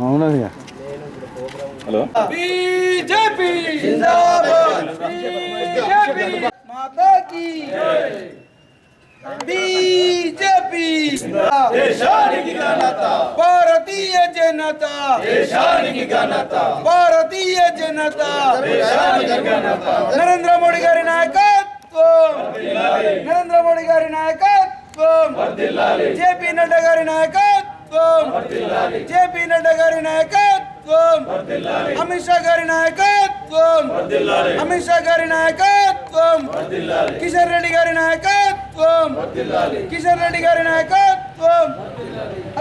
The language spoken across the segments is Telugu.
మౌనంగా హలో बीजेपी जिंदाबाद बीजेपी माता की बीजेपी దేశానికి ఘనత भारतीय जनता దేశానికి ఘనత भारतीय जनता దేశానికి ఘనత नरेंद्र मोदी गारी नायकत्వం नरेंद्र मोदी गारी नायकत्వం వర్ధిల్లాలి जेपी नड्डा गारी नायकत्వం వర్ధిల్లాలి जेपी नड्डा गारी नायकत्వం వర్ధిల్లాలి अमित शाह गारी नायकत्వం వర్ధిల్లాలి अमित शाह गारी नायकत्వం వర్ధిల్లాలి కిషన్ రెడ్డి గారి నాయకత్వం వర్ధిల్లాలి కిషన్ రెడ్డి గారి నాయకత్వం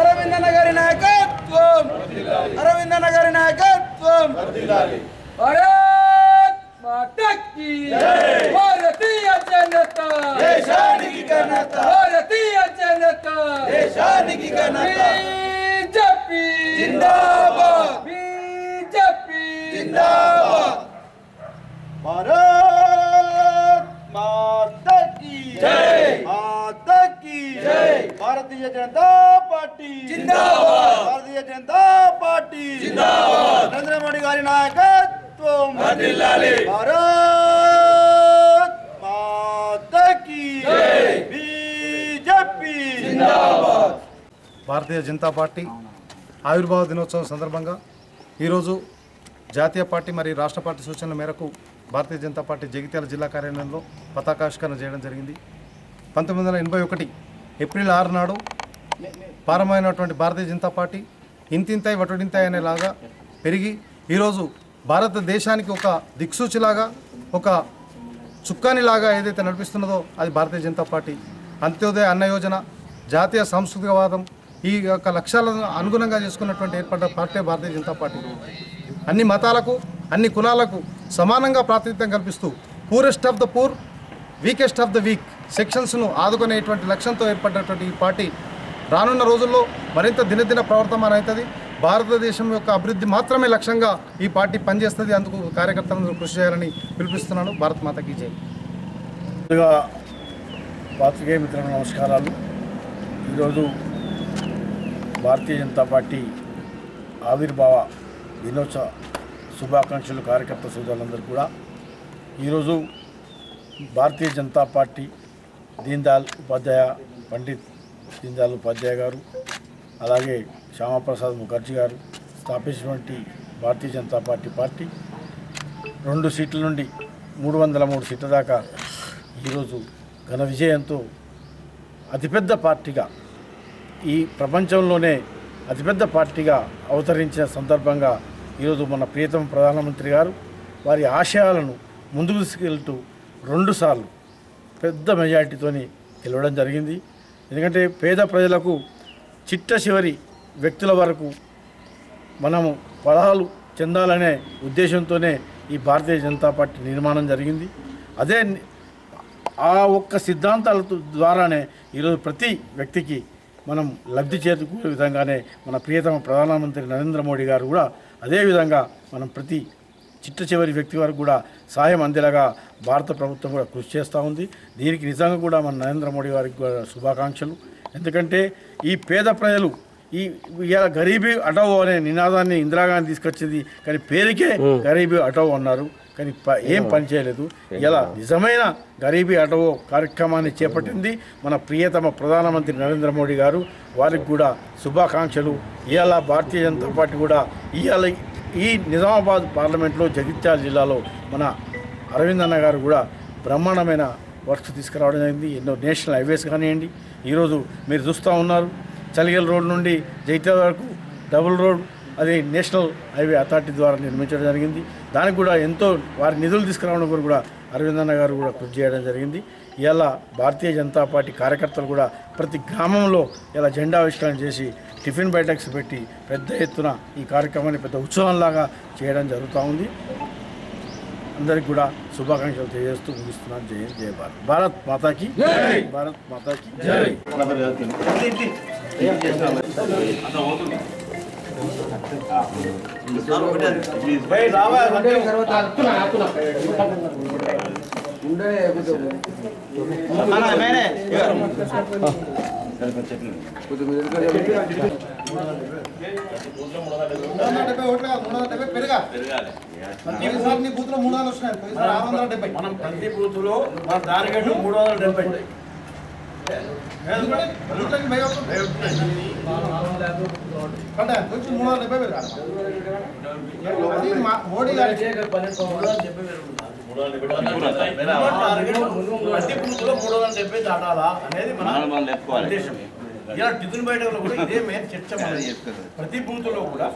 అరవిందన్న గారి నాయకత్వం అరవిందన్న గారి నాయకత్వం వర్ధిల్లాలి భారత్ మాతా కీ భారతీయ జనతా దేశానికి ఘనత భారతీయ జనతా దేశానికి ఘనత బీజేపీ జిందాబాద్ బీజేపీ జిందాబాద్ भारत माता की जय माता की जय भारतीय जनता पार्टी जिंदाबाद भारतीय जनता पार्टी जिंदाबाद नरेंद्र मोदी गारी नायकत्వం వర్ధిల్లాలి भारत माता की जय बीजेपी జిందాబాద్ భారతీయ జనతా పార్టీ ఆవిర్భావ దినోత్సవం సందర్భంగా ఈరోజు జాతీయ పార్టీ మరియు రాష్ట్ర పార్టీ సూచనల మేరకు భారతీయ జనతా పార్టీ జగిత్యాల జిల్లా కార్యాలయంలో పతాకావిష్కరణ చేయడం జరిగింది. 1981 ఏప్రిల్ 6 నాడు ప్రారంభమైనటువంటి భారతీయ జనతా పార్టీ ఇంతింతాయి వటుడింతాయి అనేలాగా పెరిగి ఈరోజు భారతదేశానికి ఒక దిక్సూచిలాగా ఒక చుక్కానిలాగా ఏదైతే నడిపిస్తున్నదో అది భారతీయ జనతా పార్టీ. అంత్యోదయ అన్న యోజన, జాతీయ సాంస్కృతికవాదం, ఈ యొక్క లక్ష్యాలను అనుగుణంగా చేసుకున్నటువంటి ఏర్పడ్డ పార్టీ భారతీయ జనతా పార్టీ. అన్ని మతాలకు అన్ని కులాలకు సమానంగా ప్రాతినిధ్యం కల్పిస్తూ poorest of the poor, weakest of the weak సెక్షన్స్ను ఆదుకునేటువంటి లక్ష్యంతో ఏర్పడినటువంటి ఈ పార్టీ రానున్న రోజుల్లో మరింత దినదిన ప్రవర్తమానం అవుతుంది. భారతదేశం యొక్క అభివృద్ధి మాత్రమే లక్ష్యంగా ఈ పార్టీ పనిచేస్తుంది. అందుకు కార్యకర్తలందరూ కృషి చేయాలని పిలుపుస్తున్నాను. భారత్ మాతాకి జై. ముందుగా పాత్రికేయ మిత్రులకు నమస్కారాలు. ఈరోజు భారతీయ జనతా పార్టీ ఆవిర్భావ దినోత్సవ శుభాకాంక్షలు కార్యకర్త సోదరులందరూ కూడా. ఈరోజు భారతీయ జనతా పార్టీ పండిత్ దీన్ దయాళ్ ఉపాధ్యాయ గారు, అలాగే శ్యామాప్రసాద్ ముఖర్జీ గారు స్థాపించినటువంటి భారతీయ జనతా పార్టీ 2 సీట్ల నుండి 303 సీట్ల దాకా ఈరోజు ఘన విజయంతో అతిపెద్ద పార్టీగా, ఈ ప్రపంచంలోనే అతిపెద్ద పార్టీగా అవతరించిన సందర్భంగా ఈరోజు మన ప్రియతమ ప్రధానమంత్రి గారు వారి ఆశయాలను ముందుకు తీసుకెళ్తూ 2 సార్లు పెద్ద మెజారిటీతోని గెలవడం జరిగింది. ఎందుకంటే పేద ప్రజలకు చిట్ట చివరి వ్యక్తుల వరకు మనము ఫలాలు చెందాలనే ఉద్దేశంతోనే ఈ భారతీయ జనతా పార్టీ నిర్మాణం జరిగింది. అదే ఆ ఒక్క సిద్ధాంతాల ద్వారానే ఈరోజు ప్రతి వ్యక్తికి మనం లబ్ధి చేకూరే విధంగానే మన ప్రియతమ ప్రధానమంత్రి నరేంద్ర మోడీ గారు కూడా అదేవిధంగా మనం ప్రతి చిట్ట చివరి వ్యక్తి వరకు కూడా సహాయం అందేలాగా భారత ప్రభుత్వం కూడా కృషి చేస్తూ ఉంది. దీనికి నిజంగా కూడా మన నరేంద్ర మోడీ గారికి కూడా శుభాకాంక్షలు. ఎందుకంటే ఈ పేద ప్రజలు ఇలా గరీబీ హటావో అనే నినాదాన్ని ఇందిరాగాంధీ తీసుకొచ్చింది, కానీ పేరుకే గరీబీ హటావో అన్నారు, కానీ ఏం పని చేయలేదు. ఇలా నిజమైన గరీబీ హటావో కార్యక్రమాన్ని చేపట్టింది మన ప్రియతమ ప్రధానమంత్రి నరేంద్ర మోడీ గారు. వారికి కూడా శుభాకాంక్షలు. ఇవాళ భారతీయ జనతా పార్టీ కూడా ఇవాళ ఈ నిజామాబాద్ పార్లమెంట్లో జగిత్యాల జిల్లాలో మన అరవింద్ అన్న గారు కూడా బ్రహ్మాండమైన వర్క్స్ తీసుకురావడం జరిగింది. ఎన్నో నేషనల్ హైవేస్ కానివ్వండి, ఈరోజు మీరు చూస్తూ ఉన్నారు చలిగల్ రోడ్ నుండి జగిత్యాల వరకు డబుల్ రోడ్, అది నేషనల్ హైవే అథారిటీ ద్వారా నిర్మించడం జరిగింది. దానికి కూడా ఎంతో వారి నిధులు తీసుకురావడం కొరకు కూడా అరవింద్ అన్న గారు కూడా కృషి చేయడం జరిగింది. ఇలా భారతీయ జనతా పార్టీ కార్యకర్తలు కూడా ప్రతి గ్రామంలో ఇలా జెండా ఆవిష్కరణ చేసి టిఫిన్ బైటక్స్ పెట్టి పెద్ద ఎత్తున ఈ కార్యక్రమాన్ని పెద్ద ఉత్సవంలాగా చేయడం జరుగుతూ ఉంది. అందరికి కూడా శుభాకాంక్షలు తెలియజేస్తూ ముగిస్తున్నాను. జై జై భారత్. భారత్ మాతాకి జై. భారత్ మాతాకి జై. ఉండే మనం ప్రతి బూత్లో మన టార్గెట్ 370. మోడీ గారి ప్రతి బూత్లో 370 దాటాలా అనేది మన ఉద్దేశం. ఇలా టిఫిన్ బయటలో కూడా ఇదే మెయిన్ చర్చ. ప్రతి బూత్లో కూడా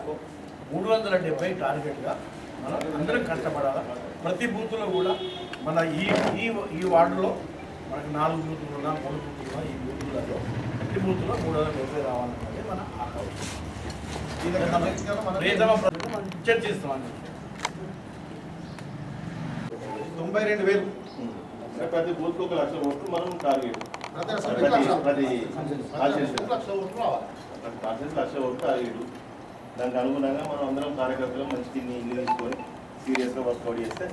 370 టార్గెట్గా మనం అందరం కష్టపడాలి. ప్రతి బూత్లో కూడా మన ఈ వార్డులో మనకు 4 బూతులు ఉన్నా 3 బూతులు ఉన్నా ఈ బూతులలో ప్రతి బూత్లో 370 రావాలన్నది మన ఆకాంక్ష. మనం చర్చిస్తామని 92,000 ప్రతి బూత్ 1,00,000 ఓట్లు మనం టార్గెట్. ప్రతి లక్ష ఓట్లు టార్గెట్. దానికి అనుగుణంగా మనం అందరం కార్యకర్తలు మంచి ఇల్లు తీసుకొని సీరియస్గా వర్కౌట్ చేస్తే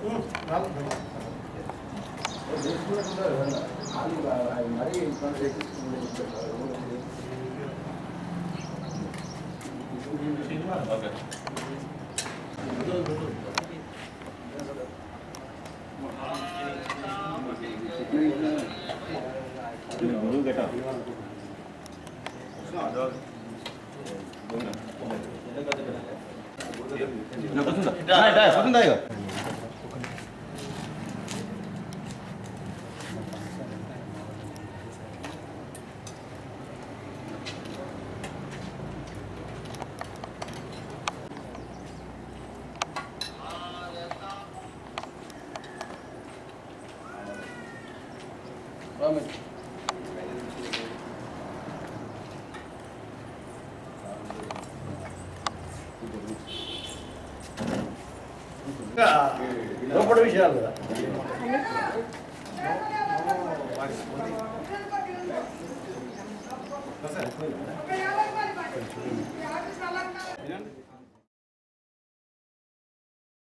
లోపల విషయాలు కదా.